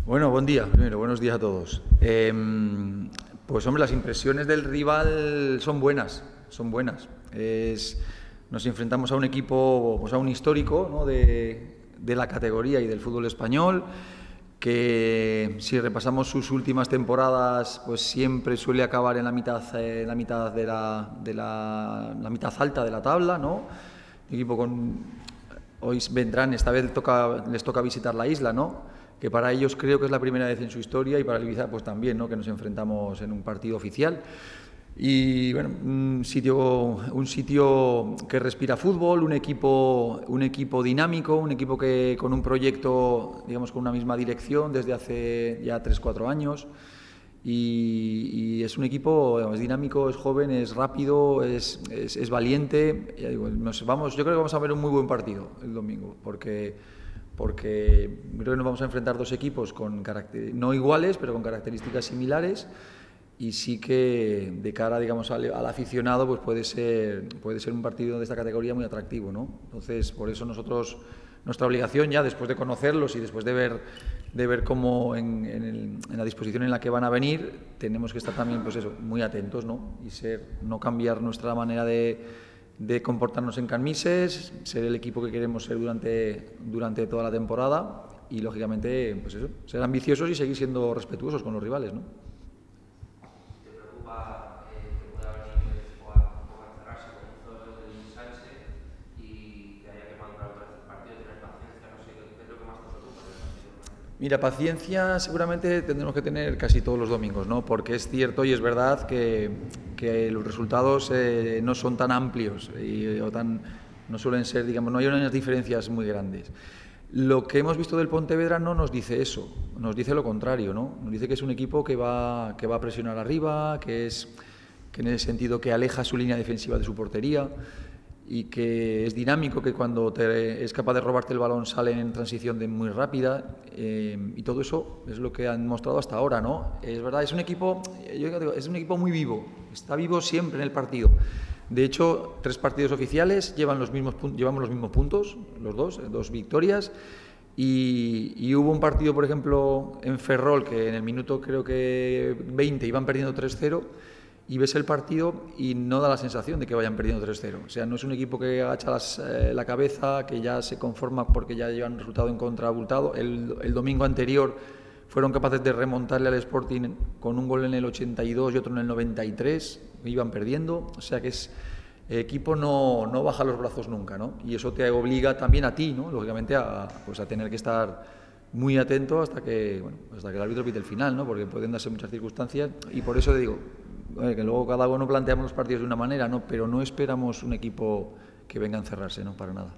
Bueno, buen día, primero, buenos días a todos. Pues hombre, las impresiones del rival son buenas, son buenas. Nos enfrentamos a un equipo, pues a un histórico, ¿no?, de la categoría y del fútbol español, que si repasamos sus últimas temporadas, pues siempre suele acabar en la mitad la mitad alta de la tabla, ¿no? Equipo hoy vendrán, esta vez les toca visitar la isla, ¿no?, que para ellos creo que es la primera vez en su historia, y para el Ibiza pues también, ¿no?, que nos enfrentamos en un partido oficial. Y bueno, un sitio que respira fútbol, un equipo dinámico, un equipo que con un proyecto, digamos, con una misma dirección desde hace ya 3-4 años. Y es un equipo, digamos, dinámico, es joven, es rápido, es valiente. Ya digo, yo creo que vamos a ver un muy buen partido el domingo, porque creo que nos vamos a enfrentar dos equipos no iguales, pero con características similares, y sí que de cara, digamos, al aficionado, pues puede ser un partido de esta categoría muy atractivo, ¿no? Entonces, por eso nuestra obligación, ya después de conocerlos y después de ver cómo en la disposición en la que van a venir, tenemos que estar también, pues eso, muy atentos, ¿no? Y no cambiar nuestra manera de comportarnos en Canmises, ser el equipo que queremos ser durante toda la temporada, y lógicamente, pues eso, ser ambiciosos y seguir siendo respetuosos con los rivales, ¿no? ¿Te preocupa que pueda venir el equipo a encerrarse como hizo el Sánchez y que haya que madurar otra vez el partido, tener paciencia? No sé, ¿qué es lo que más te preocupa del partido? Mira, paciencia seguramente tendremos que tener casi todos los domingos, ¿no? Porque es cierto y es verdad que los resultados no son tan amplios no suelen ser, digamos, no hay unas diferencias muy grandes. Lo que hemos visto del Pontevedra no nos dice eso, nos dice lo contrario, ¿no? Nos dice que es un equipo que va a presionar arriba, que en ese sentido que aleja su línea defensiva de su portería, y que es dinámico, que cuando es capaz de robarte el balón sale en transición muy rápida, y todo eso es lo que han mostrado hasta ahora, ¿no? Es verdad, es un equipo muy vivo, está vivo siempre en el partido. De hecho, 3 partidos oficiales llevamos los mismos puntos, los dos victorias, y hubo un partido, por ejemplo, en Ferrol, que en el minuto creo que 20 iban perdiendo 3-0, y ves el partido y no da la sensación de que vayan perdiendo 3-0. O sea, no es un equipo que agacha la cabeza, que ya se conforma porque ya llevan un resultado en contra abultado. El domingo anterior fueron capaces de remontarle al Sporting con un gol en el 82 y otro en el 93, iban perdiendo. O sea que el equipo no baja los brazos nunca, ¿no? Y eso te obliga también a ti, ¿no?, lógicamente, a tener que estar muy atento hasta que el árbitro pite el final, ¿no?, porque pueden darse muchas circunstancias, y por eso digo que luego cada uno planteamos los partidos de una manera, ¿no?, pero no esperamos un equipo que venga a encerrarse, ¿no?, para nada.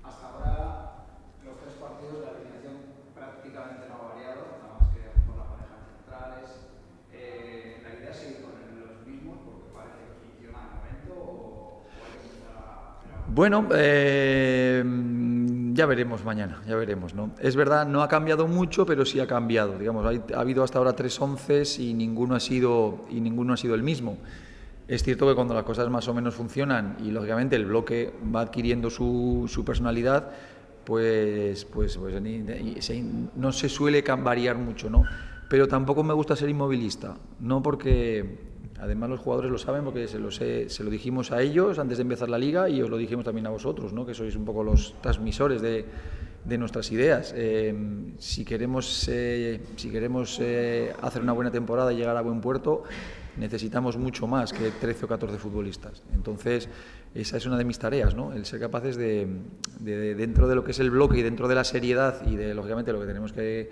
Hasta ahora, los 3 partidos, la alineación prácticamente no ha variado, nada más que por las parejas centrales. ¿La idea es seguir con los mismos porque parece que funciona al momento, o hay que empezar a...? Bueno, ya veremos mañana, ya veremos, ¿no? Es verdad, no ha cambiado mucho, pero sí ha cambiado. Digamos, ha habido hasta ahora 3 onces y ninguno ha sido el mismo. Es cierto que cuando las cosas más o menos funcionan y lógicamente el bloque va adquiriendo su personalidad, pues no se suele variar mucho, ¿no? Pero tampoco me gusta ser inmovilista, no, porque además los jugadores lo saben, porque se lo dijimos a ellos antes de empezar la liga, y os lo dijimos también a vosotros, ¿no?, que sois un poco los transmisores de nuestras ideas. Si queremos hacer una buena temporada y llegar a buen puerto, necesitamos mucho más que 13 o 14 futbolistas. Entonces, esa es una de mis tareas, ¿no?, el ser capaces de dentro de lo que es el bloque y dentro de la seriedad y de, lógicamente, lo que tenemos que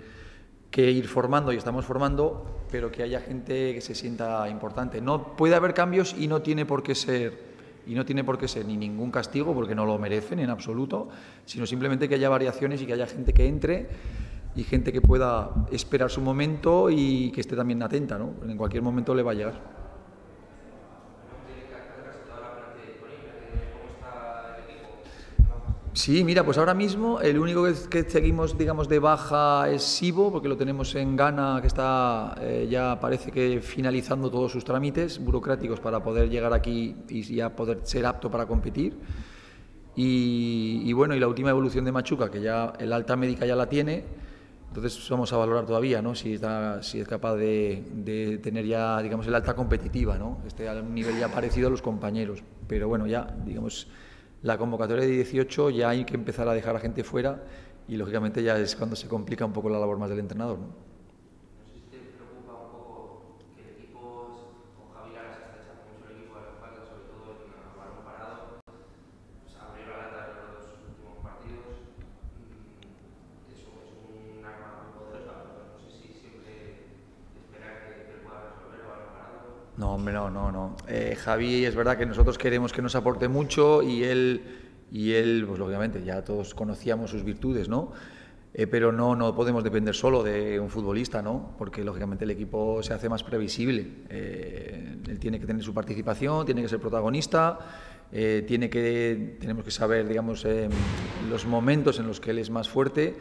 ir formando y estamos formando, pero que haya gente que se sienta importante. No puede haber cambios y no tiene por qué ser ni ningún castigo, porque no lo merecen en absoluto, sino simplemente que haya variaciones y que haya gente que entre y gente que pueda esperar su momento y que esté también atenta, ¿no? En cualquier momento le va a llegar. Sí, mira, pues ahora mismo el único que seguimos, digamos, de baja es Sibo, porque lo tenemos en Ghana, que está ya parece que finalizando todos sus trámites burocráticos para poder llegar aquí y ya poder ser apto para competir. Y bueno, y la última evolución de Machuca, que ya el alta médica ya la tiene, Entonces vamos a valorar todavía, ¿no? Si es capaz de tener ya, digamos, el alta competitiva, ¿no? Esté a un nivel ya parecido a los compañeros. Pero bueno, ya, digamos, la convocatoria de 18 ya hay que empezar a dejar a gente fuera y lógicamente ya es cuando se complica un poco la labor más del entrenador, ¿no? No sé si te preocupa un poco que el equipo, con Javi Lara se está echando mucho el equipo a la espalda, sobre todo en el balón parado, pues abrió la lata en los dos últimos partidos. Eso es un arma muy poderosa, pero no sé si siempre esperar que pueda resolver el balón parado. No, hombre, no. Javi, es verdad que nosotros queremos que nos aporte mucho y él, pues lógicamente, ya todos conocíamos sus virtudes, ¿no? Pero no podemos depender solo de un futbolista, ¿no? Porque lógicamente el equipo se hace más previsible. Él tiene que tener su participación, tiene que ser protagonista, tenemos que saber, digamos, los momentos en los que él es más fuerte,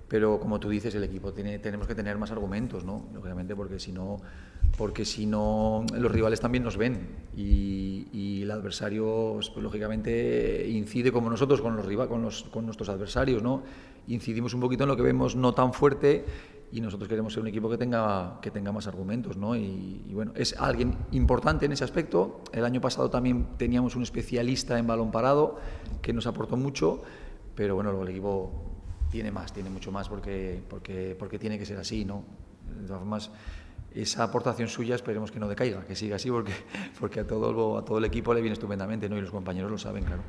pero como tú dices, el equipo tenemos que tener más argumentos, ¿no? Lógicamente, porque si no los rivales también nos ven y el adversario, pues, lógicamente incide como nosotros con nuestros adversarios, ¿no? Incidimos un poquito en lo que vemos no tan fuerte y nosotros queremos ser un equipo que tenga más argumentos, ¿no? Y bueno, es alguien importante en ese aspecto. El año pasado también teníamos un especialista en balón parado que nos aportó mucho, pero bueno, luego el equipo tiene mucho más porque tiene que ser así, ¿no? De todas formas, esa aportación suya esperemos que no decaiga, que siga así porque a todo el equipo le viene estupendamente, ¿no? Y los compañeros lo saben, claro.